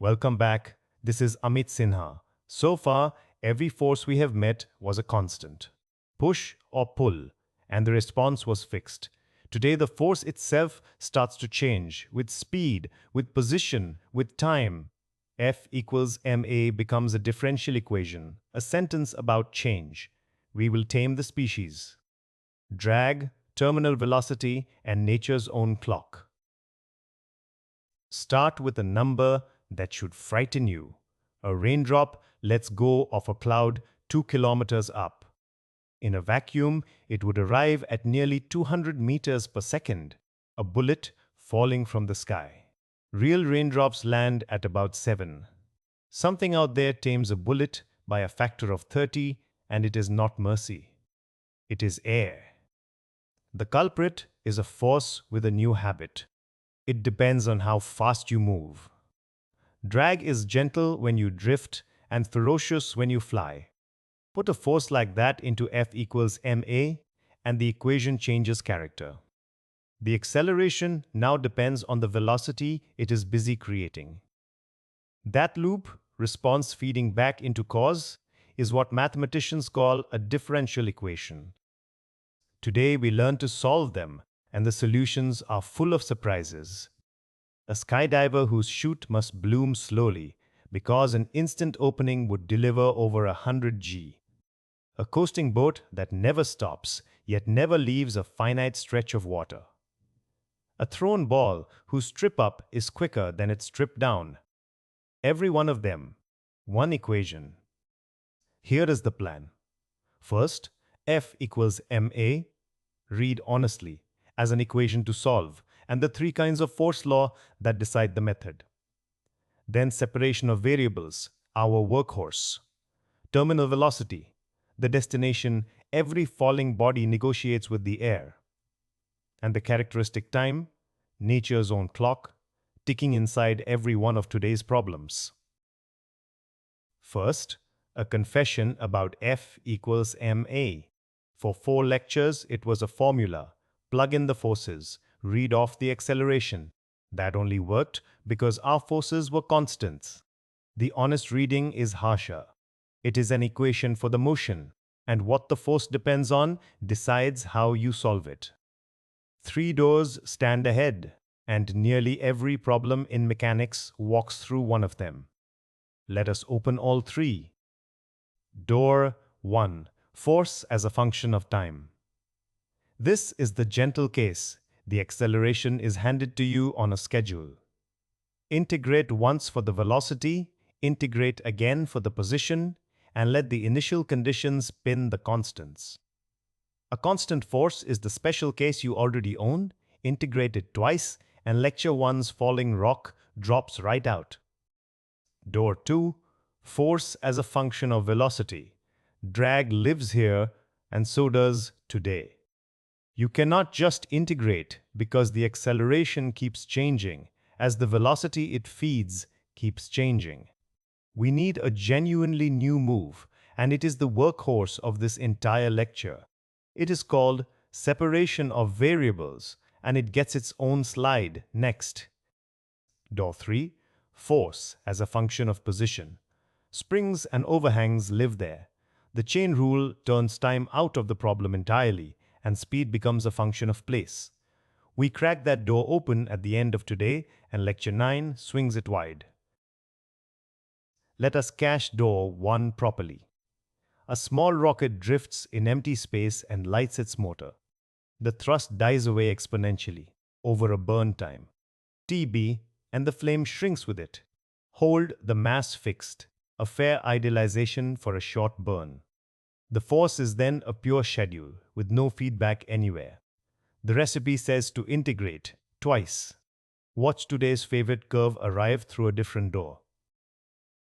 Welcome back. This is Amit Sinha. So far, every force we have met was a constant. Push or pull, and the response was fixed. Today, the force itself starts to change with speed, with position, with time. F equals ma becomes a differential equation, a sentence about change. We will tame the species. Drag, terminal velocity, and nature's own clock. Start with a number that should frighten you. A raindrop lets go of a cloud 2 kilometers up. In a vacuum, it would arrive at nearly 200 meters per second, a bullet falling from the sky. Real raindrops land at about 7. Something out there tames a bullet by a factor of 30, and it is not mercy. It is air. The culprit is a force with a new habit. It depends on how fast you move. Drag is gentle when you drift and ferocious when you fly. Put a force like that into F equals ma, and the equation changes character. The acceleration now depends on the velocity it is busy creating. That loop, response feeding back into cause, is what mathematicians call a differential equation. Today we learn to solve them, and the solutions are full of surprises. A skydiver whose chute must bloom slowly because an instant opening would deliver over 100 G. A coasting boat that never stops yet never leaves a finite stretch of water. A thrown ball whose trip up is quicker than its trip down. Every one of them, one equation. Here is the plan. First, F equals ma, read honestly, as an equation to solve, and the 3 kinds of force law that decide the method. Then separation of variables, our workhorse. Terminal velocity, the destination every falling body negotiates with the air. And the characteristic time, nature's own clock, ticking inside every one of today's problems. First, a confession about F equals ma. For 4 lectures, it was a formula. Plug in the forces, read off the acceleration. That only worked because our forces were constants. The honest reading is harsher. It is an equation for the motion, and what the force depends on decides how you solve it. 3 doors stand ahead, and nearly every problem in mechanics walks through one of them. Let us open all 3. Door 1. Force as a function of time. This is the gentle case. The acceleration is handed to you on a schedule. Integrate once for the velocity, integrate again for the position, and let the initial conditions pin the constants. A constant force is the special case you already own. Integrate it twice, and lecture 1's falling rock drops right out. Door 2. Force as a function of velocity. Drag lives here, and so does today. You cannot just integrate because the acceleration keeps changing as the velocity it feeds keeps changing. We need a genuinely new move, and it is the workhorse of this entire lecture. It is called separation of variables, and it gets its own slide next. Door 3. Force as a function of position. Springs and overhangs live there. The chain rule turns time out of the problem entirely, and speed becomes a function of place. We crack that door open at the end of today, and lecture 9 swings it wide. Let us cache door 1 properly. A small rocket drifts in empty space and lights its motor. The thrust dies away exponentially over a burn time, Tb, and the flame shrinks with it. Hold the mass fixed, a fair idealization for a short burn. The force is then a pure schedule with no feedback anywhere. The recipe says to integrate twice. Watch today's favorite curve arrive through a different door.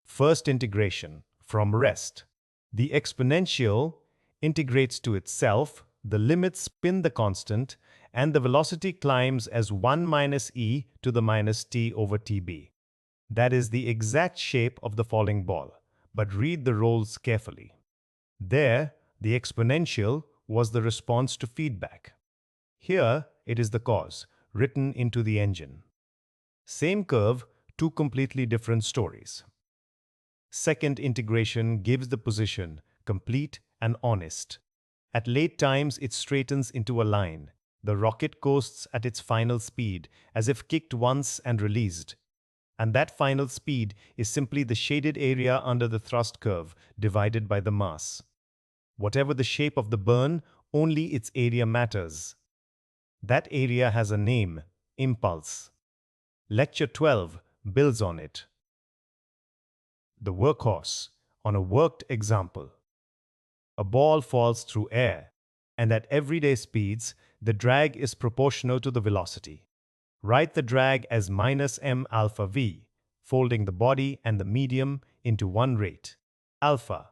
First integration, from rest. The exponential integrates to itself, the limits spin the constant, and the velocity climbs as 1 minus e to the minus t over tb. That is the exact shape of the falling ball, but read the roles carefully. There, the exponential was the response to feedback. Here, it is the cause, written into the engine. Same curve, two completely different stories. Second integration gives the position complete and honest. At late times, it straightens into a line. The rocket coasts at its final speed, as if kicked once and released. And that final speed is simply the shaded area under the thrust curve divided by the mass. Whatever the shape of the burn, only its area matters. That area has a name: impulse. Lecture 12 builds on it. The workhorse, on a worked example. A ball falls through air, and at everyday speeds, the drag is proportional to the velocity. Write the drag as minus m alpha v, folding the body and the medium into one rate, alpha.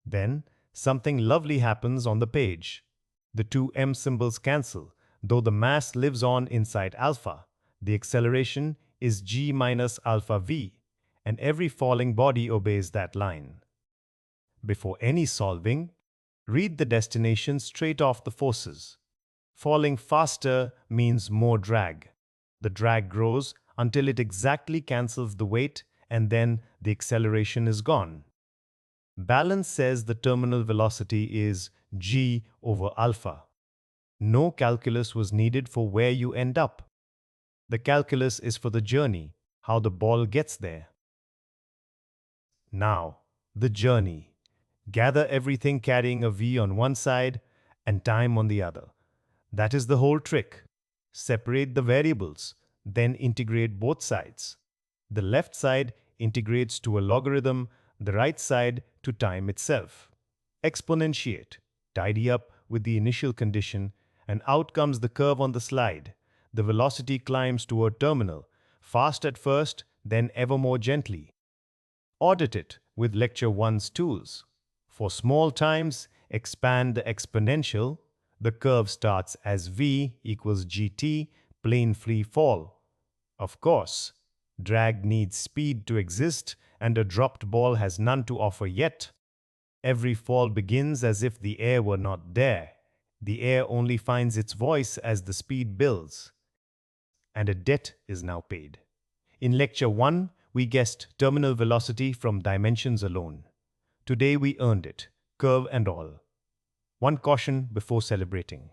Then, something lovely happens on the page. The two m symbols cancel, though the mass lives on inside alpha. The acceleration is g minus alpha v, and every falling body obeys that line. Before any solving, read the destination straight off the forces. Falling faster means more drag. The drag grows until it exactly cancels the weight, and then the acceleration is gone. Balance says the terminal velocity is g over alpha. No calculus was needed for where you end up. The calculus is for the journey, how the ball gets there. Now, the journey. Gather everything carrying a v on one side and time on the other. That is the whole trick. Separate the variables, then integrate both sides. The left side integrates to a logarithm, the right side to time itself. Exponentiate. Tidy up with the initial condition, and out comes the curve on the slide. The velocity climbs toward terminal, fast at first, then ever more gently. Audit it with Lecture 1's tools. For small times, expand the exponential. The curve starts as v equals gt, plane free fall. Of course, drag needs speed to exist, and a dropped ball has none to offer yet. Every fall begins as if the air were not there. The air only finds its voice as the speed builds. And a debt is now paid. In Lecture 1, we guessed terminal velocity from dimensions alone. Today we earned it, curve and all. One caution before celebrating.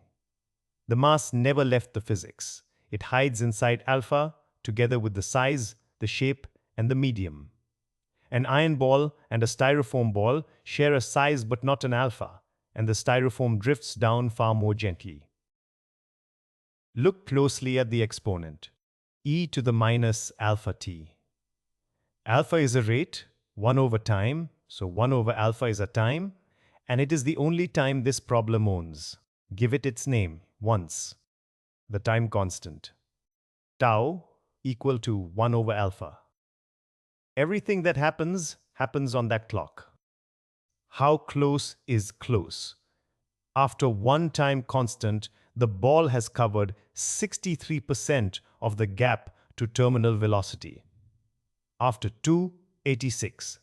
The mass never left the physics. It hides inside alpha, together with the size, the shape, and the medium. An iron ball and a styrofoam ball share a size but not an alpha, and the styrofoam drifts down far more gently. Look closely at the exponent, e to the minus alpha t. Alpha is a rate, 1 over time, so 1 over alpha is a time, and it is the only time this problem owns. Give it its name, once. The time constant. Tau equal to 1 over alpha. Everything that happens on that clock. How close is close? After one time constant, the ball has covered 63% of the gap to terminal velocity. After 2, 86.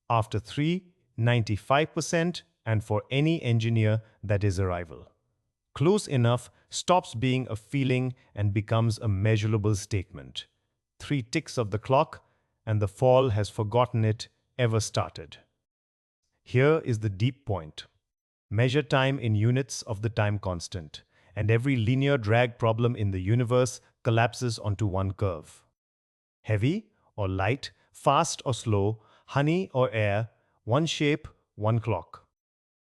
After 3, 95%, and for any engineer that is arrival. Close enough stops being a feeling and becomes a measurable statement. 3 ticks of the clock, and the fall has forgotten it ever started. Here is the deep point. Measure time in units of the time constant, and every linear drag problem in the universe collapses onto one curve. Heavy or light, fast or slow, honey or air, one shape, one clock.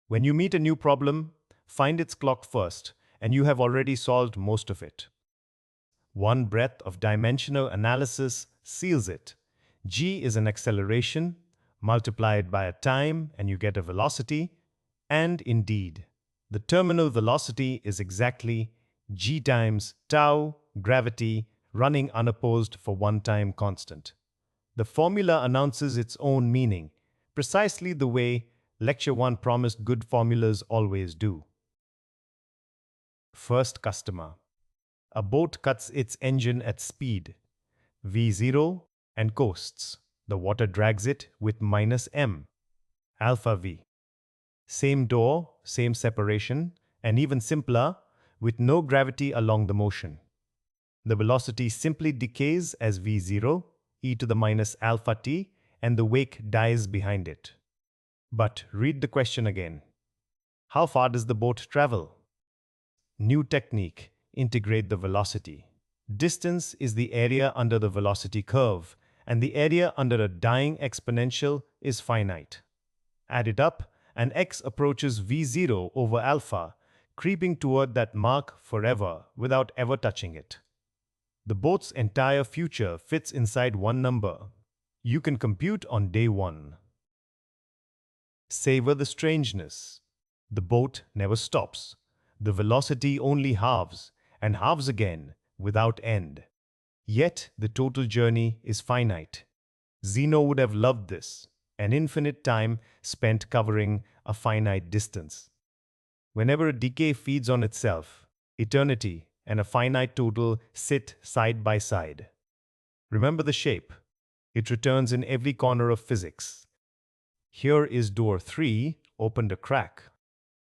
When you meet a new problem, find its clock first, and you have already solved most of it. One breath of dimensional analysis seals it. G is an acceleration, multiply it by a time, and you get a velocity. And indeed, the terminal velocity is exactly g times tau, gravity, running unopposed for one time constant. The formula announces its own meaning, precisely the way Lecture 1 promised good formulas always do. First customer. A boat cuts its engine at speed, v0, and coasts. The water drags it with minus m, alpha v. Same door, same separation, and even simpler, with no gravity along the motion. The velocity simply decays as v0 e to the minus alpha t, and the wake dies behind it. But read the question again. How far does the boat travel? New technique, integrate the velocity. Distance is the area under the velocity curve, and the area under a dying exponential is finite. Add it up, and x approaches v0 over alpha, creeping toward that mark forever without ever touching it. The boat's entire future fits inside one number. You can compute on day one. Savor the strangeness. The boat never stops. The velocity only halves, and halves again, without end. Yet the total journey is finite. Zeno would have loved this, an infinite time spent covering a finite distance. Whenever a decay feeds on itself, eternity and a finite total sit side by side. Remember the shape. It returns in every corner of physics. Here is door 3, opened a crack.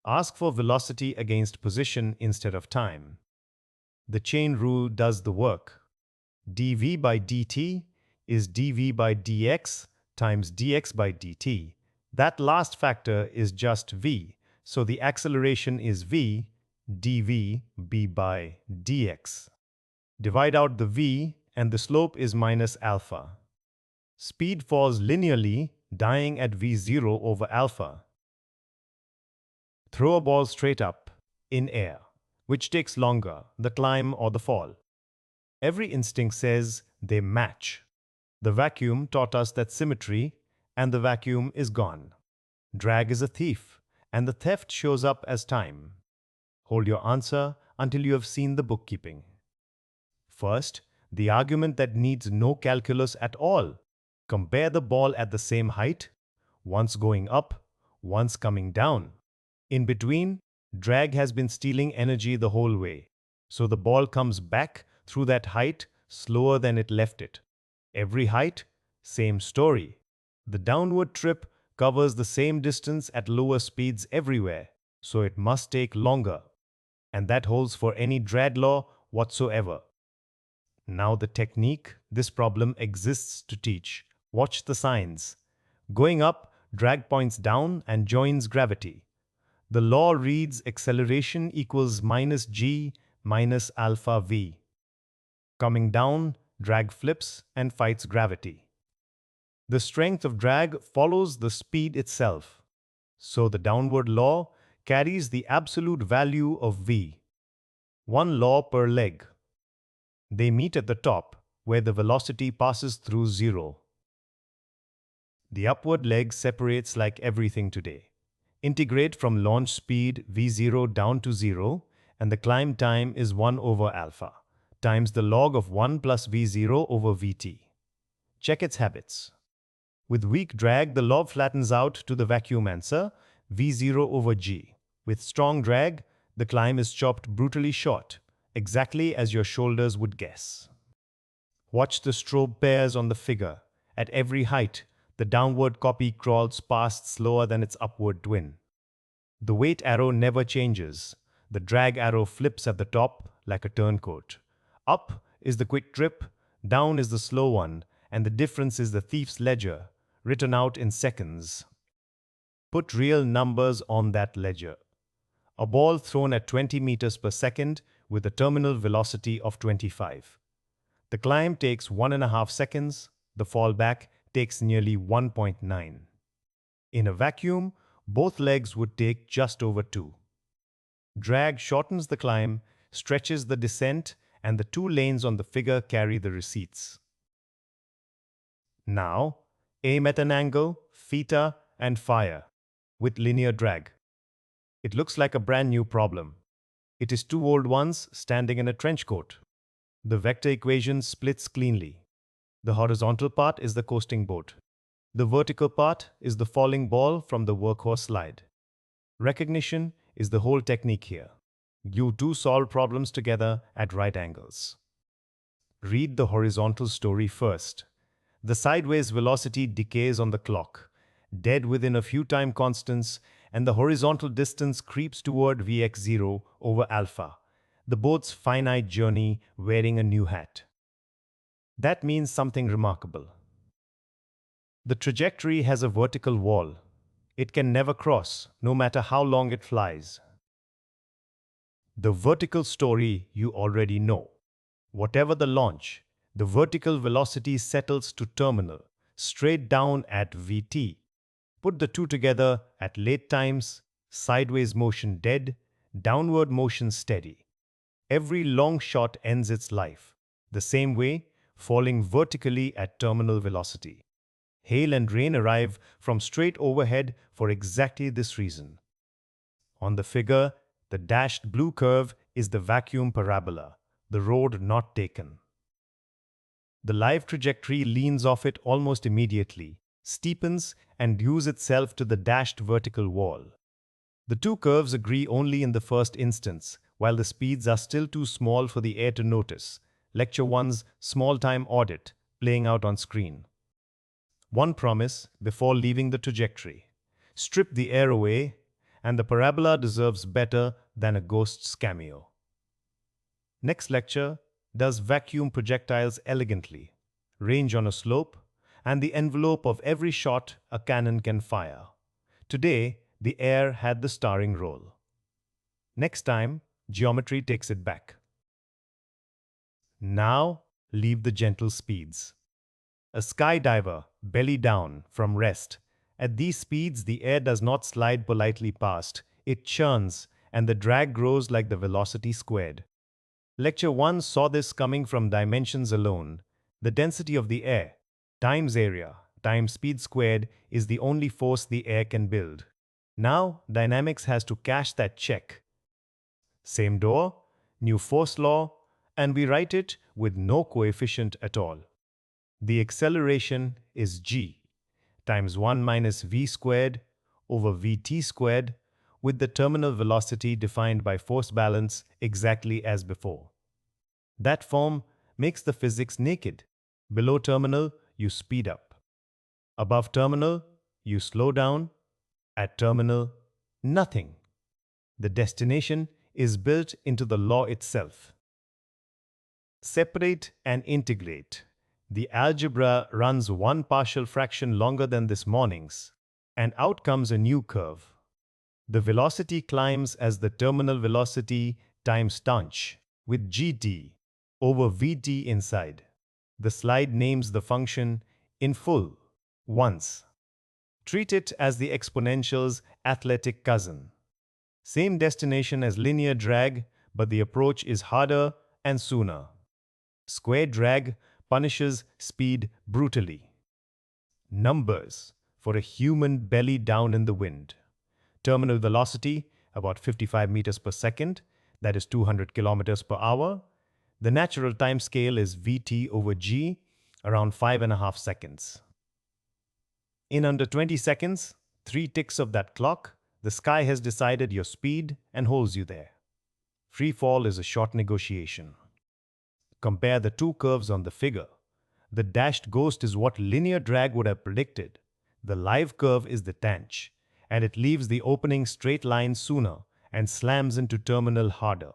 Ask for velocity against position instead of time. The chain rule does the work. dv by dt is dv by dx times dx by dt. That last factor is just v, so the acceleration is v, dv b by dx. Divide out the v, and the slope is minus alpha. Speed falls linearly, dying at v0 over alpha. Throw a ball straight up, in air. Which takes longer, the climb or the fall? Every instinct says they match. The vacuum taught us that symmetry, and the vacuum is gone. Drag is a thief, and the theft shows up as time. Hold your answer until you have seen the bookkeeping. First, the argument that needs no calculus at all. Compare the ball at the same height, once going up, once coming down. In between, drag has been stealing energy the whole way, so the ball comes back through that height slower than it left it. Every height, same story. The downward trip covers the same distance at lower speeds everywhere, so it must take longer. And that holds for any drag law whatsoever. Now the technique this problem exists to teach. Watch the signs. Going up, drag points down and joins gravity. The law reads acceleration equals minus g minus alpha v. Coming down, drag flips and fights gravity. The strength of drag follows the speed itself. So the downward law carries the absolute value of v. One law per leg. They meet at the top, where the velocity passes through zero. The upward leg separates like everything today. Integrate from launch speed v0 down to 0, and the climb time is 1 over alpha, times the log of 1 plus v0 over vt. Check its habits. With weak drag, the log flattens out to the vacuum answer, v0 over g. With strong drag, the climb is chopped brutally short, exactly as your shoulders would guess. Watch the strobe pairs on the figure. At every height, the downward copy crawls past slower than its upward twin. The weight arrow never changes. The drag arrow flips at the top like a turncoat. Up is the quick trip, down is the slow one, and the difference is the thief's ledger, written out in seconds. Put real numbers on that ledger. A ball thrown at 20 meters per second with a terminal velocity of 25. The climb takes 1.5 seconds, the fall back takes nearly 1.9. In a vacuum, both legs would take just over 2. Drag shortens the climb, stretches the descent, and the 2 lanes on the figure carry the receipts. Now, aim at an angle, theta, and fire, with linear drag. It looks like a brand new problem. It is 2 old ones standing in a trench coat. The vector equation splits cleanly. The horizontal part is the coasting boat. The vertical part is the falling ball from the workhorse slide. Recognition is the whole technique here. You two solve problems together at right angles. Read the horizontal story first. The sideways velocity decays on the clock, dead within a few time constants, and the horizontal distance creeps toward Vx0 over alpha, the boat's finite journey wearing a new hat. That means something remarkable. The trajectory has a vertical wall. It can never cross, no matter how long it flies. The vertical story you already know. Whatever the launch, the vertical velocity settles to terminal, straight down at Vt. Put the two together at late times, sideways motion dead, downward motion steady. Every long shot ends its life, the same way, falling vertically at terminal velocity. Hail and rain arrive from straight overhead for exactly this reason. On the figure, the dashed blue curve is the vacuum parabola, the road not taken. The live trajectory leans off it almost immediately, steepens, and dues itself to the dashed vertical wall. The two curves agree only in the first instance, while the speeds are still too small for the air to notice. Lecture 1's small time audit playing out on screen. One promise before leaving the trajectory: strip the air away, and the parabola deserves better than a ghost's cameo. Next lecture does vacuum projectiles elegantly, range on a slope, and the envelope of every shot a cannon can fire. Today, the air had the starring role. Next time, geometry takes it back. Now, leave the gentle speeds. A skydiver, belly down, from rest. At these speeds, the air does not slide politely past. It churns, and the drag grows like the velocity squared. Lecture 1 saw this coming from dimensions alone. The density of the air, times area, times speed squared, is the only force the air can build. Now, dynamics has to cash that check. Same door, new force law, and we write it with no coefficient at all. The acceleration is g times 1 minus v squared over vt squared, with the terminal velocity defined by force balance exactly as before. That form makes the physics naked. Below terminal, you speed up. Above terminal, you slow down. At terminal, nothing. The destination is built into the law itself. Separate and integrate. The algebra runs one partial fraction longer than this morning's, and out comes a new curve. The velocity climbs as the terminal velocity times Tanh, with gt over vt inside. The slide names the function in full, once. Treat it as the exponential's athletic cousin. Same destination as linear drag, but the approach is harder and sooner. Square drag punishes speed brutally. Numbers for a human belly down in the wind. Terminal velocity about 55 meters per second, that is 200 kilometers per hour. The natural time scale is Vt over g, around 5.5 seconds. In under 20 seconds, 3 ticks of that clock, the sky has decided your speed and holds you there. Free fall is a short negotiation. Compare the two curves on the figure. The dashed ghost is what linear drag would have predicted. The live curve is the Tanh, and it leaves the opening straight line sooner and slams into terminal harder.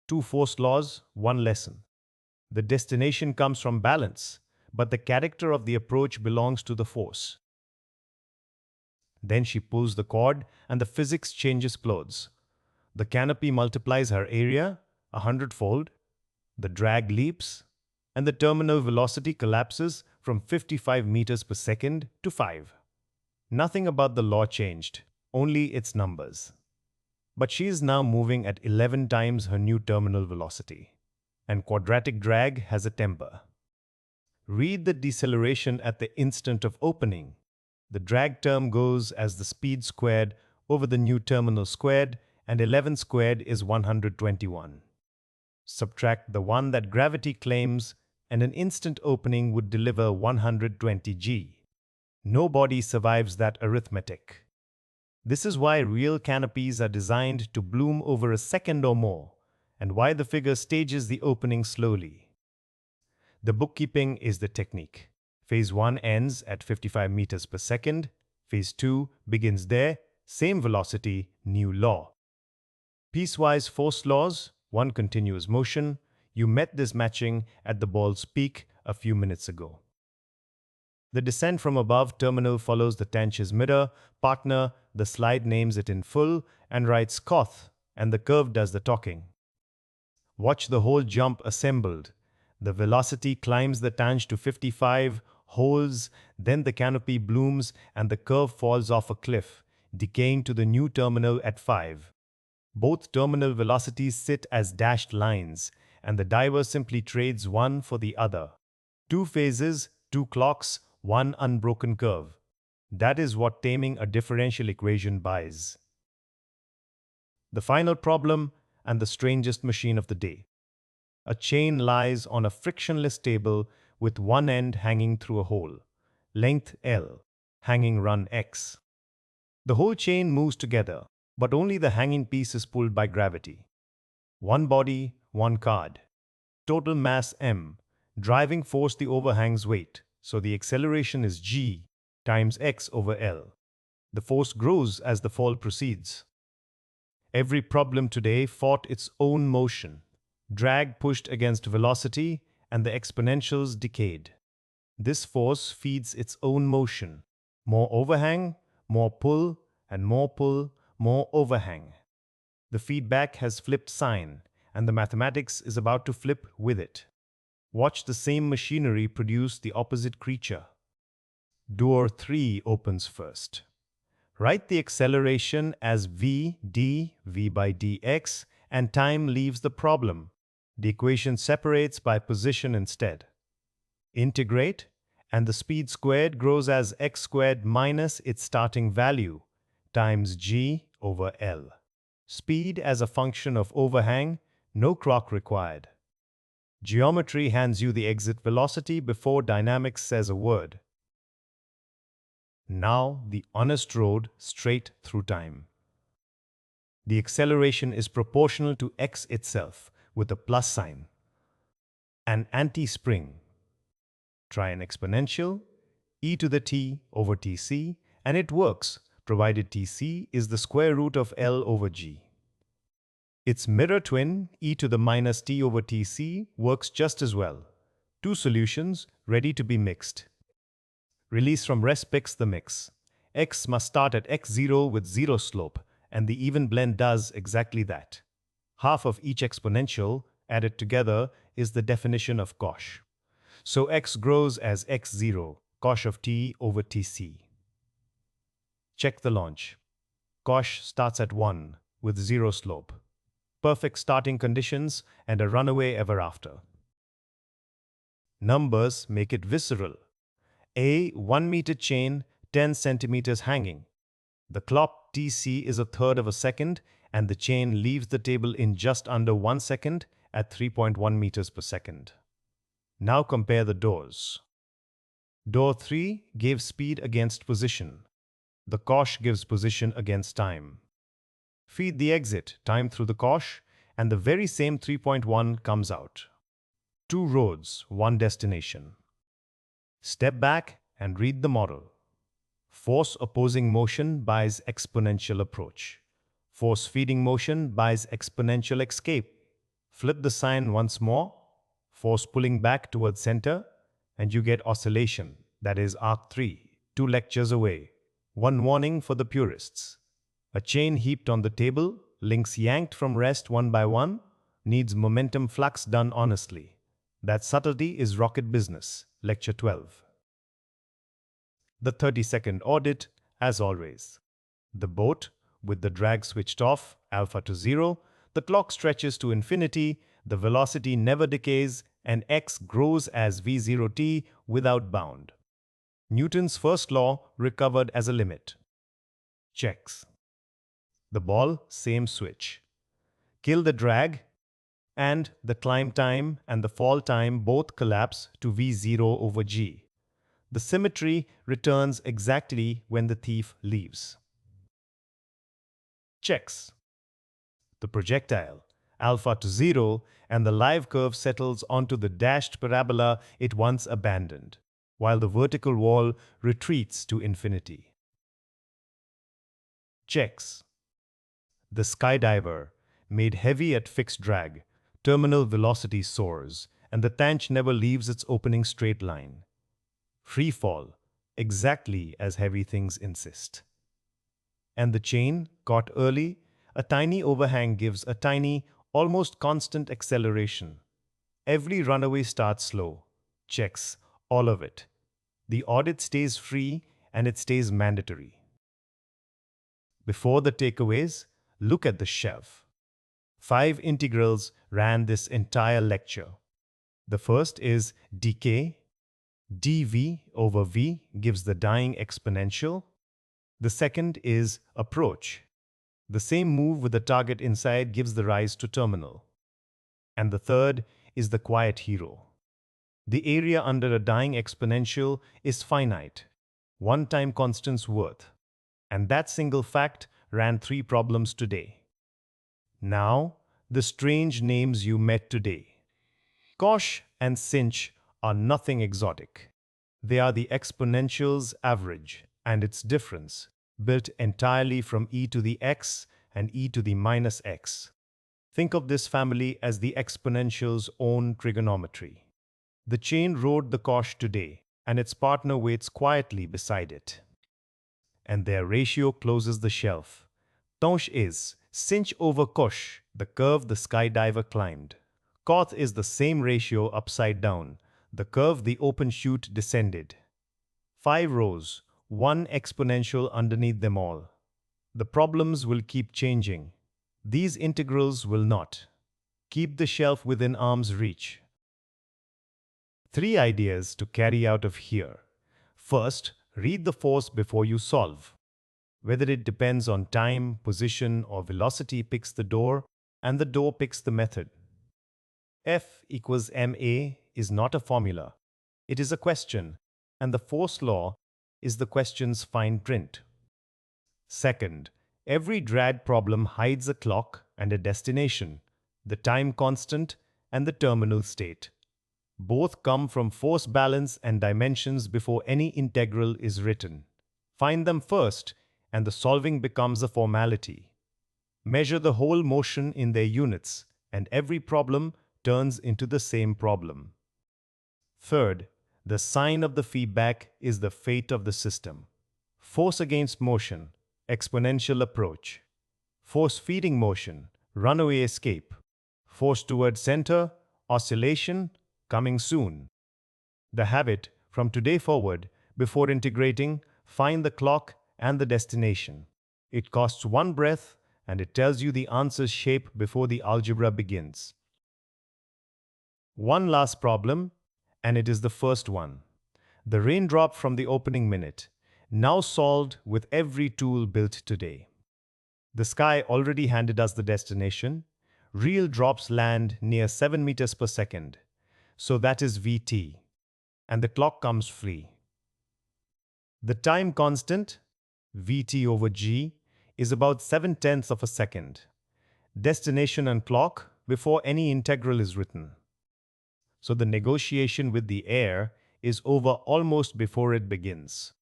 Two force laws, one lesson. The destination comes from balance, but the character of the approach belongs to the force. Then she pulls the cord and the physics changes clothes. The canopy multiplies her area 100-fold. The drag leaps, and the terminal velocity collapses from 55 meters per second to 5. Nothing about the law changed, only its numbers. But she is now moving at 11 times her new terminal velocity. And quadratic drag has a temper. Read the deceleration at the instant of opening. The drag term goes as the speed squared over the new terminal squared, and 11 squared is 121. Subtract the one that gravity claims, and an instant opening would deliver 120 g. No body survives that arithmetic. This is why real canopies are designed to bloom over a second or more, and why the figure stages the opening slowly. The bookkeeping is the technique. Phase 1 ends at 55 meters per second. Phase 2 begins there, same velocity, new law. Piecewise force laws, one continuous motion. You met this matching at the ball's peak a few minutes ago. The descent from above terminal follows the Tanch's mirror partner, the slide names it in full and writes Koth, and the curve does the talking. Watch the whole jump assembled. The velocity climbs the Tanh to 55 holes, then the canopy blooms and the curve falls off a cliff, decaying to the new terminal at 5. Both terminal velocities sit as dashed lines, and the diver simply trades one for the other. 2 phases, 2 clocks, 1 unbroken curve. That is what taming a differential equation buys. The final problem, and the strangest machine of the day. A chain lies on a frictionless table with one end hanging through a hole, length L, hanging run X. The whole chain moves together, but only the hanging piece is pulled by gravity. One body, one card. Total mass m, driving force the overhang's weight, so the acceleration is g times x over L. The force grows as the fall proceeds. Every problem today fought its own motion. Drag pushed against velocity, and the exponentials decayed. This force feeds its own motion. More overhang, more pull, and more pull, more overhang. The feedback has flipped sign, and the mathematics is about to flip with it. Watch the same machinery produce the opposite creature. Door 3 opens first. Write the acceleration as v by dx, and time leaves the problem. The equation separates by position instead. Integrate, and the speed squared grows as x squared minus its starting value, times g over L. Speed as a function of overhang, no clock required. Geometry hands you the exit velocity before dynamics says a word. Now the honest road straight through time. The acceleration is proportional to x itself with a plus sign. An anti-spring. Try an exponential, e to the t over tc, and it works, provided tc is the square root of L over g. Its mirror twin, e to the minus t over tc, works just as well. 2 solutions ready to be mixed. Release from rest picks the mix. X must start at x0 with 0 slope, and the even blend does exactly that. Half of each exponential, added together, is the definition of Cosh. So x grows as x0, Cosh of t over tc. Check the launch. Cosh starts at 1, with 0 slope. Perfect starting conditions and a runaway ever after. Numbers make it visceral. A 1-meter chain, 10 centimeters hanging. The clock tc is 1/3 of a second, and the chain leaves the table in just under 1 second at 3.1 meters per second. Now compare the doors. Door 3 gave speed against position. The Cosh gives position against time. Feed the exit, time through the Cosh, and the very same 3.1 comes out. 2 roads, 1 destination. Step back and read the model. Force opposing motion buys exponential approach. Force feeding motion buys exponential escape. Flip the sign once more, force pulling back towards center, and you get oscillation, that is arc 3, 2 lectures away. One warning for the purists. A chain heaped on the table, links yanked from rest one by one, needs momentum flux done honestly. That subtlety is rocket business. Lecture 12. The 30-second audit, as always. The boat, with the drag switched off, alpha to 0, the clock stretches to infinity, the velocity never decays, and x grows as v0t without bound. Newton's first law recovered as a limit. Checks. The ball, same switch. Kill the drag, and the climb time and the fall time both collapse to v0 over g. The symmetry returns exactly when the thief leaves. Checks. The projectile, alpha to 0, and the live curve settles onto the dashed parabola it once abandoned, while the vertical wall retreats to infinity. Checks. The Skydiver, made heavy at fixed drag, terminal velocity soars, and the Tanh never leaves its opening straight line. Free fall, exactly as heavy things insist. And the chain, caught early, a tiny overhang gives a tiny, almost constant acceleration. Every runaway starts slow, checks, all of it. The audit stays free and it stays mandatory. Before the takeaways, look at the shelf. 5 integrals ran this entire lecture. The first is decay. dv over v gives the dying exponential. The second is approach. The same move with the target inside gives the rise to terminal. And the third is the quiet hero. The area under a dying exponential is finite, one-time constant's worth. And that single fact ran 3 problems today. Now, the strange names you met today. Cosh and Sinha are nothing exotic. They are the exponential's average and its difference, built entirely from e to the x and e to the minus x. Think of this family as the exponential's own trigonometry. The chain rode the Cosh today, and its partner waits quietly beside it. And their ratio closes the shelf. Tanh is Sinha over Cosh, the curve the Skydiver climbed. Koth is the same ratio upside down, the curve the open chute descended. 5 rows, 1 exponential underneath them all. The problems will keep changing. These integrals will not. Keep the shelf within arm's reach. 3 ideas to carry out of here. First, read the force before you solve. Whether it depends on time, position, or velocity picks the door, and the door picks the method. F equals ma is not a formula. It is a question, and the force law is the question's fine print. Second, every drag problem hides a clock and a destination, the time constant and the terminal state. Both come from force balance and dimensions before any integral is written. Find them first, and the solving becomes a formality. Measure the whole motion in their units, and every problem turns into the same problem. Third, the sign of the feedback is the fate of the system. Force against motion, exponential approach. Force feeding motion, runaway escape. Force toward center, oscillation, coming soon. The habit, from today forward, before integrating, find the clock and the destination. It costs 1 breath, and it tells you the answer's shape before the algebra begins. One last problem, and it is the first one. The raindrop from the opening minute, now solved with every tool built today. The sky already handed us the destination. Real drops land near 7 meters per second. So that is Vt. And the clock comes free. The time constant, Vt over g, is about 7/10 of a second. Destination and clock before any integral is written. So the negotiation with the air is over almost before it begins.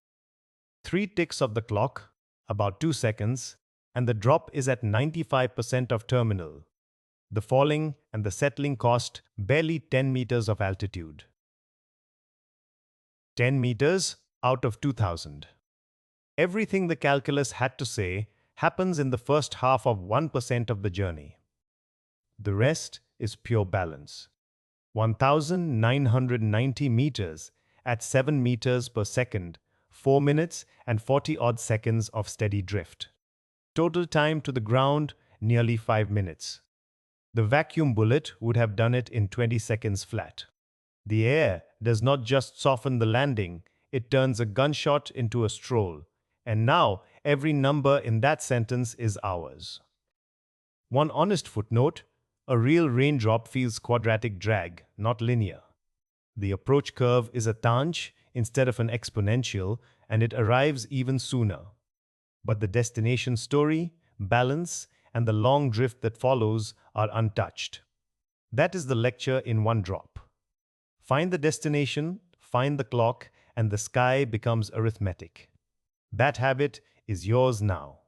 3 ticks of the clock, about 2 seconds, and the drop is at 95% of terminal. The falling and the settling cost barely 10 meters of altitude. 10 meters out of 2000. Everything the calculus had to say happens in the first half of 1% of the journey. The rest is pure balance. 1,990 meters at 7 meters per second, 4 minutes and 40-odd seconds of steady drift. Total time to the ground, nearly 5 minutes. The vacuum bullet would have done it in 20 seconds flat. The air does not just soften the landing, it turns a gunshot into a stroll. And now, every number in that sentence is ours. One honest footnote, a real raindrop feels quadratic drag, not linear. The approach curve is a Tanh instead of an exponential, and it arrives even sooner. But the destination story, balance, and the long drift that follows are untouched. That is the lecture in one drop. Find the destination, find the clock, and the sky becomes arithmetic. That habit is yours now.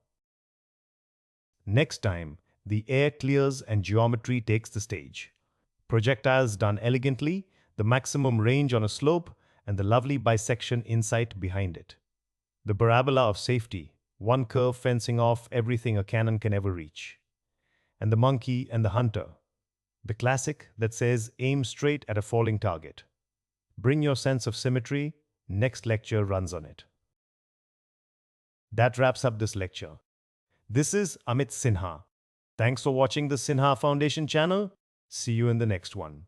Next time, the air clears and geometry takes the stage. projectiles done elegantly, the maximum range on a slope, and the lovely bisection insight behind it. The parabola of safety, one curve fencing off everything a cannon can ever reach. And the monkey and the hunter, the classic that says aim straight at a falling target. Bring your sense of symmetry, next lecture runs on it. That wraps up this lecture. This is Amit Sinha. Thanks for watching the Sinha Foundation channel. See you in the next one.